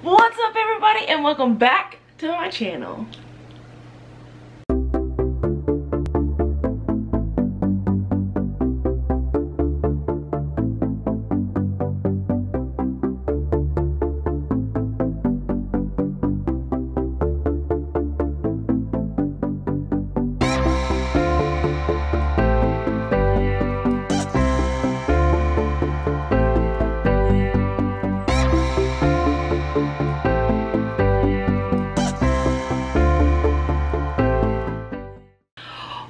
What's up everybody and welcome back to my channel.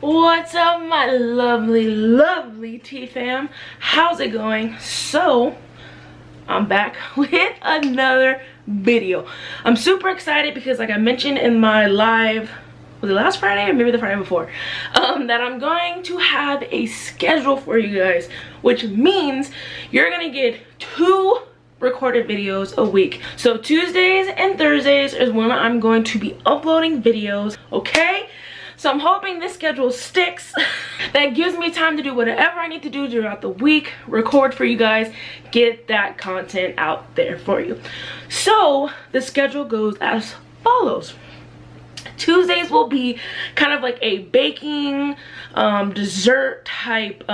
What's up my lovely tea fam? How's it going? So I'm back with another video. I'm super excited because, like I mentioned in my live, was it last Friday or maybe the Friday before, that I'm going to have a schedule for you guys, which means you're gonna get 2 recorded videos a week. So Tuesdays and Thursdays is when I'm going to be uploading videos, okay? So I'm hoping this schedule sticks. That gives me time to do whatever I need to do throughout the week, record for you guys, get that content out there for you. So the schedule goes as follows. Tuesdays will be kind of like a baking, dessert type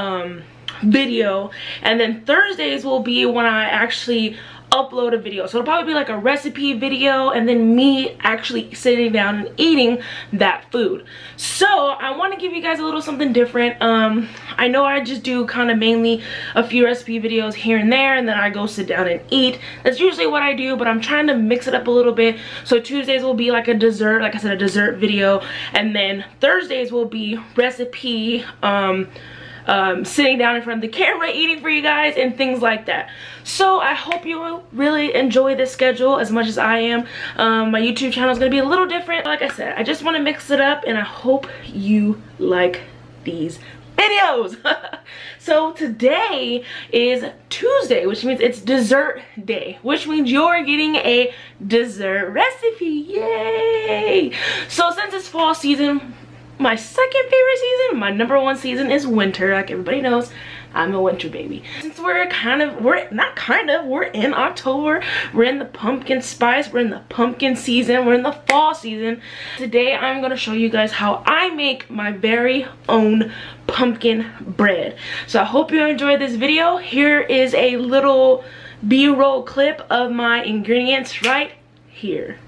video, and then Thursdays will be when I actually upload a video. So it'll probably be like a recipe video and then me actually sitting down and eating that food. So I want to give you guys a little something different. I know I just do kind of mainly a few recipe videos here and there, and then I go sit down and eat. That's usually what I do, but I'm trying to mix it up a little bit. So Tuesdays will be like a dessert, like I said, a dessert video, and then Thursdays will be recipe, sitting down in front of the camera eating for you guys and things like that. So I hope you will really enjoy this schedule as much as I am. My YouTube channel is going to be a little different. Like I said, I just want to mix it up and I hope you like these videos. So today is Tuesday, which means it's dessert day, which means you're getting a dessert recipe. Yay! So since it's fall season, my second favorite season, my #1 season is winter. Like everybody knows, I'm a winter baby. Since we're in October, we're in the pumpkin spice, we're in the pumpkin season, we're in the fall season. Today I'm gonna show you guys how I make my very own pumpkin bread. So I hope you enjoyed this video. Here is a little B-roll clip of my ingredients right here.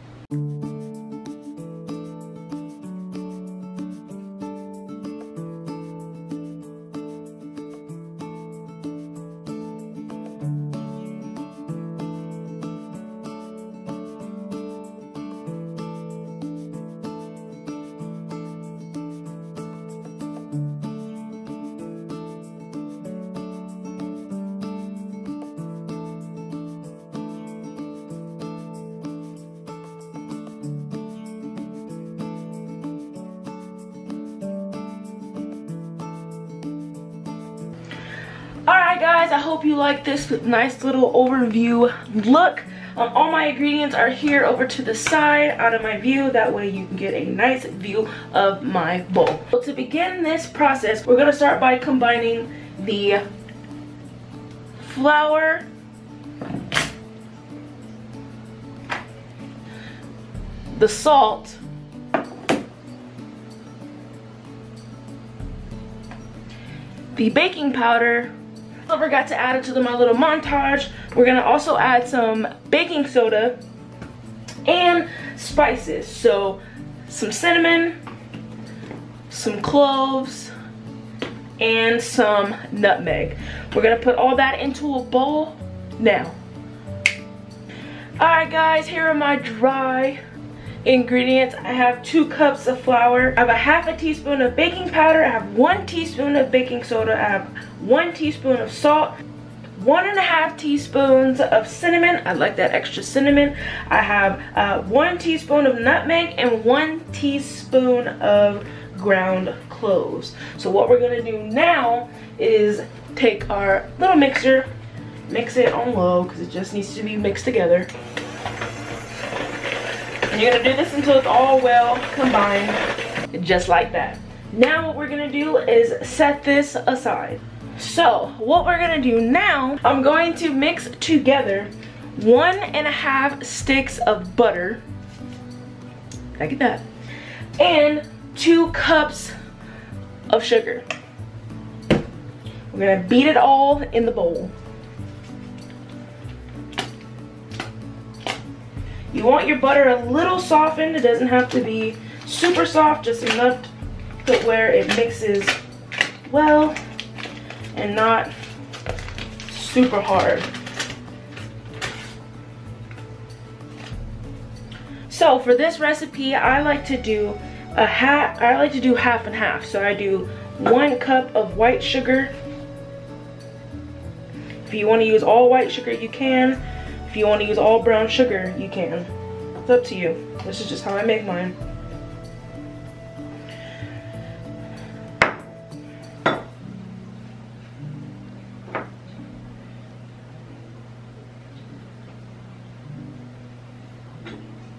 Alright guys, I hope you like this nice little overview look. All my ingredients are here over to the side out of my view. That way you can get a nice view of my bowl. So to begin this process, we're going to start by combining the flour, the salt, the baking powder. I forgot to add it to my little montage. We're gonna also add some baking soda and spices. So some cinnamon, some cloves, and some nutmeg. We're gonna put all that into a bowl now. Alright guys, here are my dry ingredients. I have 2 cups of flour. I have a ½ teaspoon of baking powder. I have 1 teaspoon of baking soda. I have 1 teaspoon of salt, 1½ teaspoons of cinnamon. I like that extra cinnamon. I have 1 teaspoon of nutmeg and 1 teaspoon of ground cloves. So what we're gonna do now is take our little mixer, mix it on low because it just needs to be mixed together. And you're gonna do this until it's all well combined, just like that. Now what we're gonna do is set this aside. So what we're gonna do now, I'm going to mix together 1.5 sticks of butter. Look at that. And 2 cups of sugar. We're gonna beat it all in the bowl. You want your butter a little softened. It doesn't have to be super soft, just enough to where it mixes well and not super hard. So for this recipe, I like to do half and half. So I do 1 cup of white sugar. If you want to use all white sugar, you can. If you want to use all brown sugar, you can. It's up to you. This is just how I make mine.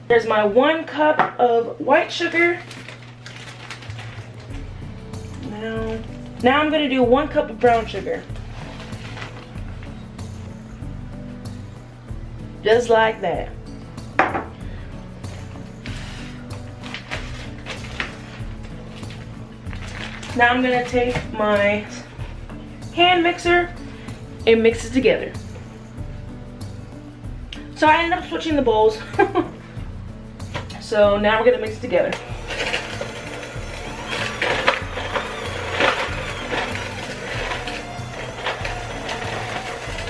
There's my 1 cup of white sugar. Now I'm gonna do 1 cup of brown sugar. Just like that. Now I'm gonna take my hand mixer and mix it together. So I ended up switching the bowls. So now we're gonna mix it together.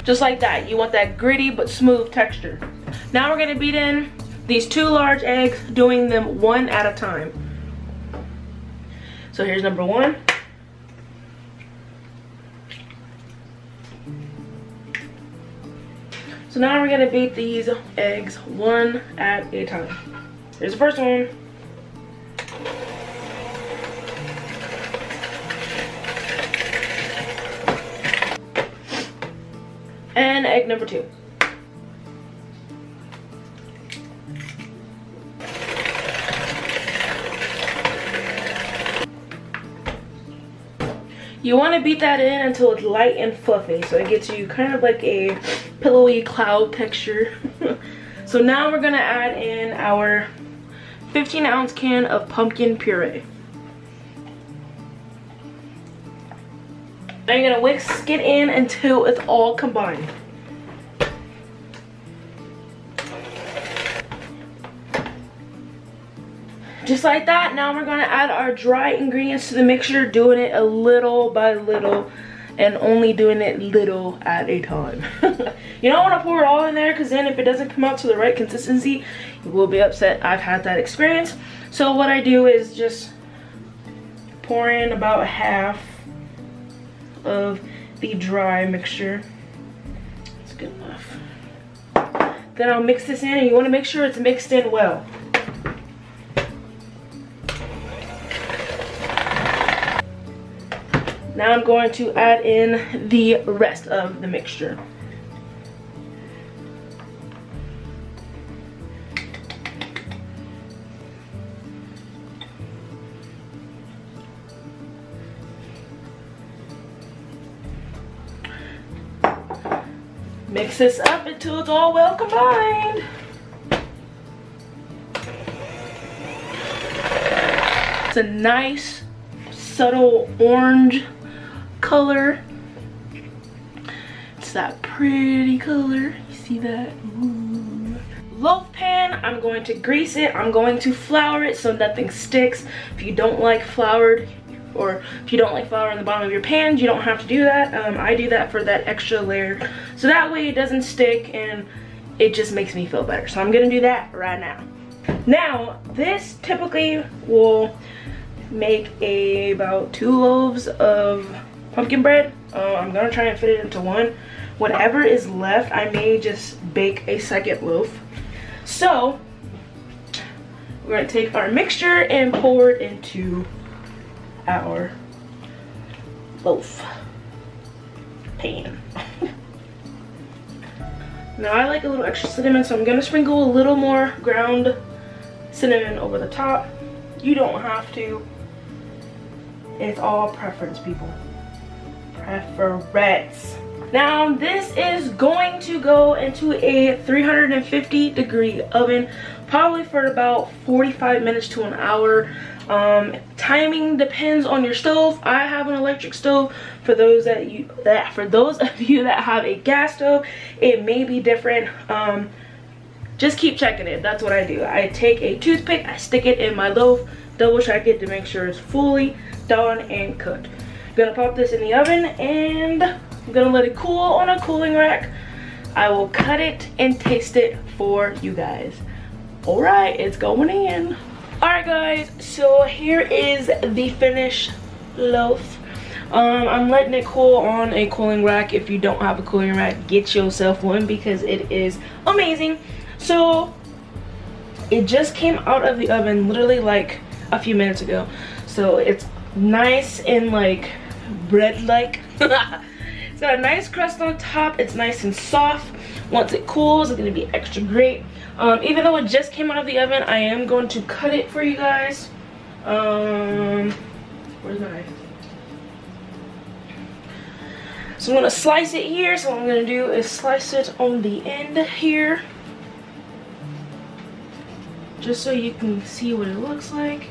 Just like that. You want that gritty but smooth texture. Now we're gonna beat in these 2 large eggs, doing them 1 at a time. So here's number 1. So now we're gonna beat these eggs 1 at a time. Here's the first one. And egg number 2. You want to beat that in until it's light and fluffy, so it gets you kind of like a pillowy cloud texture. So now we're gonna add in our 15-ounce can of pumpkin puree. Now you're gonna whisk it in until it's all combined. Just like that. Now we're gonna add our dry ingredients to the mixture, doing it a little by little and only doing it little at a time. You don't want to pour it all in there, because then if it doesn't come out to the right consistency, you will be upset. I've had that experience. So what I do is just pour in about half of the dry mixture. That's good enough. Then I'll mix this in, and you want to make sure it's mixed in well. Now I'm going to add in the rest of the mixture. Mix this up until it's all well combined. It's a nice, subtle orange color. It's that pretty color. You see that? Ooh. Loaf pan, I'm going to grease it. I'm going to flour it so nothing sticks. If you don't like floured, or if you don't like flour in the bottom of your pans, you don't have to do that. I do that for that extra layer, so that way it doesn't stick and it just makes me feel better. So I'm gonna do that right now. Now, this typically will make about 2 loaves of pumpkin bread. I'm gonna try and fit it into 1. Whatever is left, I may just bake a second loaf. So we're gonna take our mixture and pour it into our loaf pan. Now I like a little extra cinnamon, so I'm gonna sprinkle a little more ground cinnamon over the top. You don't have to. It's all preference, people. Preference. Now this is going to go into a 350-degree oven, probably for about 45 minutes to an hour. Timing depends on your stove. I have an electric stove. For those of you that have a gas stove, it may be different. Just keep checking it. That's what I do. I take a toothpick, I stick it in my loaf, double check it to make sure it's fully done and cooked. I'm gonna pop this in the oven and I'm gonna let it cool on a cooling rack. I will cut it and taste it for you guys. All right, it's going in. All right guys, so here is the finished loaf. I'm letting it cool on a cooling rack. If you don't have a cooling rack, get yourself one because it is amazing. So it just came out of the oven literally like a few minutes ago. So it's nice and like bread-like. It's got a nice crust on top. It's nice and soft. Once it cools, it's gonna be extra great. Even though it just came out of the oven, I am going to cut it for you guys. Where's my knife? So I'm gonna slice it here. So what I'm gonna do is slice it on the end here, just so you can see what it looks like.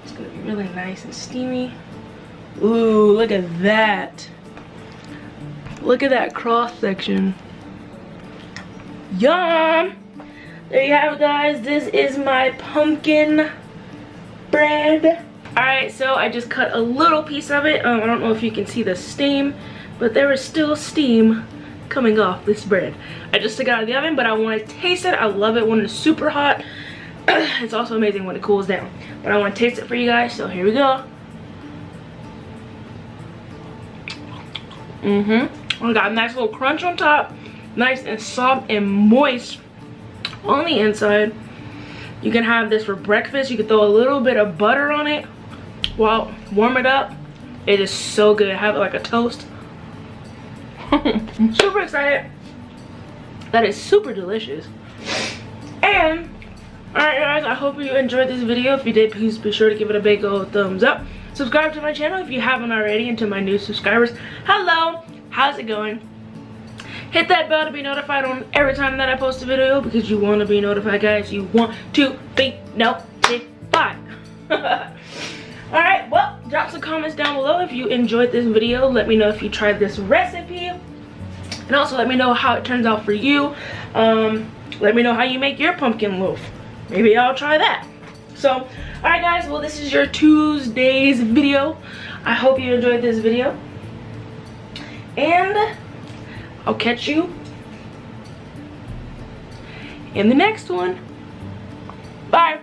It's gonna be really nice and steamy. Ooh, look at that. Look at that cross section. Yum! There you have it, guys. This is my pumpkin bread. Alright, so I just cut a little piece of it. I don't know if you can see the steam, but there is still steam coming off this bread. I just took it out of the oven, but I want to taste it. I love it when it's super hot. It's also amazing when it cools down. But I want to taste it for you guys, so here we go. I got a nice little crunch on top, nice and soft and moist on the inside. You can have this for breakfast. You can throw a little bit of butter on it while warm it up. It is so good. Have it like a toast. I'm super excited. That is super delicious. And alright guys, I hope you enjoyed this video. If you did, please be sure to give it a big old thumbs up. Subscribe to my channel if you haven't already, and to my new subscribers, hello, how's it going? Hit that bell to be notified on every time that I post a video, because you want to be notified, guys. You want to be notified. Alright, well, drop some comments down below if you enjoyed this video. Let me know if you tried this recipe, and also let me know how it turns out for you. Let me know how you make your pumpkin loaf. Maybe I'll try that. So, alright guys, well, this is your Tuesday's video. I hope you enjoyed this video, and I'll catch you in the next one. Bye.